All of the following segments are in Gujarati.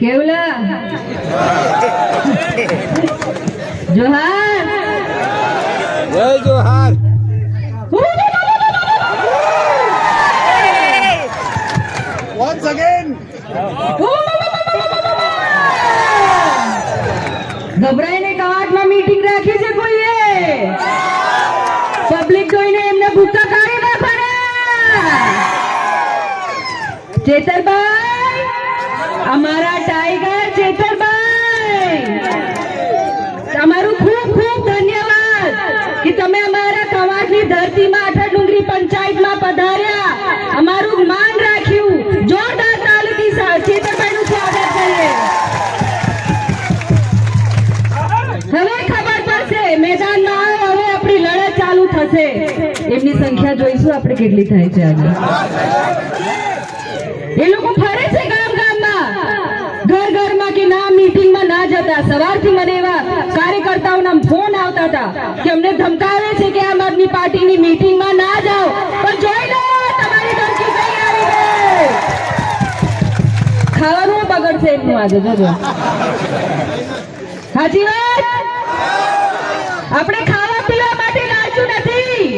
કેવલા જોહાર જય જોહાર once again ગભરાઈને કવાટમાં મીટિંગ રાખી છે કોઈએ પબ્લિક જોઈને એમને ભૂકા કાઢી ના પડે ચેતરભાઈ અમારા ટાઈગર ચેતરભાઈ તમારું ખૂબ ખૂબ ધન્યવાદ કે તમે અમારા કવાટની ધરતીમાં આઠા ડુંગરી પંચાયતમાં પધાર્યા અમારું માન રાખ્યું જોરદાર તાલીથી ચેતરભાઈનું સ્વાગત કરીએ હવે ખબર પડશે મેદાનમાં હવે આપણી લડત ચાલુ થશે એમની સંખ્યા જોઈશું આપણે કેટલી થાય છે આજે એ લોકો ફરે છે ગામ ગામમાં ઘર ઘરમાં કે ના મીટિંગમાં ના જતા સવારથી મને એવા કાર્યકર્તાઓના ફોન આવતા હતા કે અમને ધમકાવે છે કે આમ આદમી પાર્ટીની મીટિંગમાં ના જાઓ પણ જોઈ લો તમારી ધમકી કઈ આવી છે ખાવાનું બગડશે એમનું આજે જોજો સાચી વાત આપણે ખાવા પીવા માટે લાલચું નથી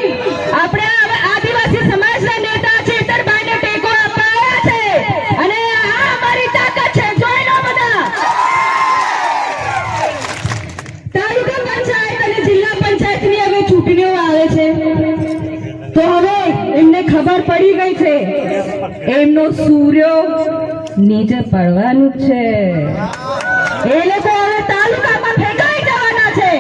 આપણે આદિવાસી સમાજના નેતા ચેતરભાઈને ટેકો આપવા આવ્યા છે અને આ અમારી તાકાત છે જોઈ લો બધા તાલુકા પંચાયત અને જિલ્લા પંચાયતની હવે ચૂંટણીઓ આવે છે તો હવે એમને ખબર પડી ગઈ છે એમનો સૂર્ય નીચે પડવાનું છે એ લોકો હવે તાલુકામાં ફેંકાઈ જવાના છે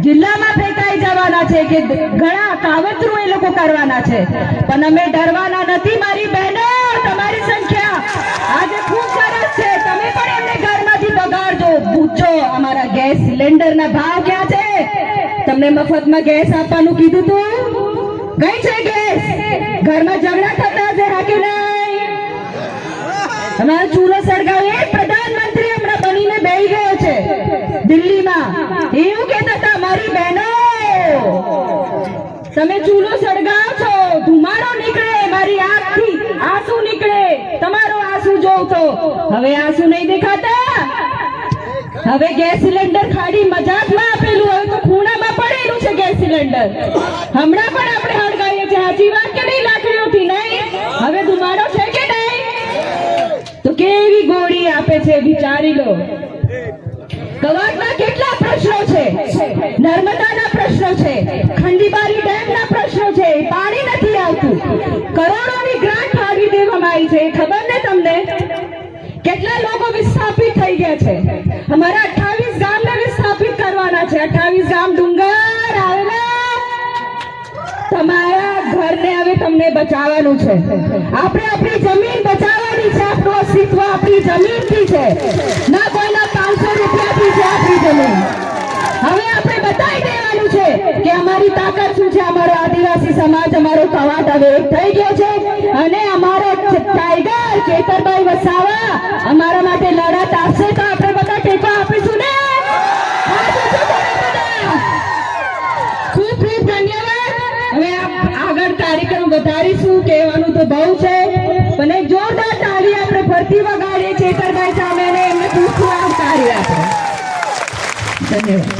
જિલ્લામાં ફેંકાઈ જવાના છે કે ઘણા કાવતરું એ લોકો કરવાના છે પણ અમે ડરવાના નથી મારી બહેનો તમારી સંખ્યા આજે ખૂબ સરસ છે તમે પણ એમને ઘરમાંથી બગાડજો પૂછો અમારા ગેસ સિલિન્ડરના ભાવ ક્યાં છે તમને મફતમાં ગેસ આપવાનું કીધું તું કઈ છે ગેસ ઘરમાં ઝઘડા થતા છે હા કે નહીં અમારો ચૂલો સળગાવે પ્રધાનમંત્રી હમણાં બનીને બેસી ગયો છે દિલ્હીમાં એવું કહેતા હતા મારી બહેનો તમે ચૂલો સળગાવ છો ધુમાડો નીકળે મારી આંખથી આંસુ નીકળે તમારો આંસુ જોઉં તો હવે આંસુ નહીં દેખાતા હવે ગેસ સિલિન્ડર ખાડી મજાકમાં આપેલું હવે તો ખૂણામાં પડેલું છે ગેસ સિલિન્ડર હમણાં પણ આપણે હળગાવીએ છીએ સાચી વાત કે નહીં લાકડીઓથી નહીં હવે ધુમાડો છે કે નહીં તો કેવી ગોળી આપે છે વિચારી લો કવાટના કેટલા પ્રશ્નો છે નર્મદાના પ્રશ્નો છે ખંડીબારી ડેમના પ્રશ્નો છે પાણી નથી આવતું કરોડોની ગ્રાન્ટ ફાળવી દેવામાં આવી છે ખબર ને તમને કેટલા લોકો વિસ્થાપિત થઈ ગયા છે અમારા 28 ગામને વિસ્થાપિત કરવાના છે 28 ગામ ડુંગર આવેલા તમારા ઘરને હવે તમને બચાવવાનું છે આપણે આપણી જમીન બચાવવાની છે આપણું અસ્તિત્વ આપણી જમીનથી છે ના કોઈના 500 રૂપિયાથી છે આપણી જમીન હવે આપણે બતાવી દેવાનું છે કે અમારી તાકાત શું છે અમારો આદિવાસી સમાજ અમારો કવાટ હવે એક થઈ ગયો છે અને અમારો ટાઈગર ચેતરભાઈ વસાવા અમારા માટે લડત આપશે તો આપણે બધા ટેકો આપીશું ને ખૂબ ખૂબ ધન્યવાદ હવે આગળ કાર્યક્રમ વધારીશું કહેવાનું તો બહુ છે પણ એક જોરદાર તાળી આપણે ફરતી વગાડીએ ચેતરભાઈ સામે એમને ખૂબ ખૂબ આવકારીએ આપણે ધન્યવાદ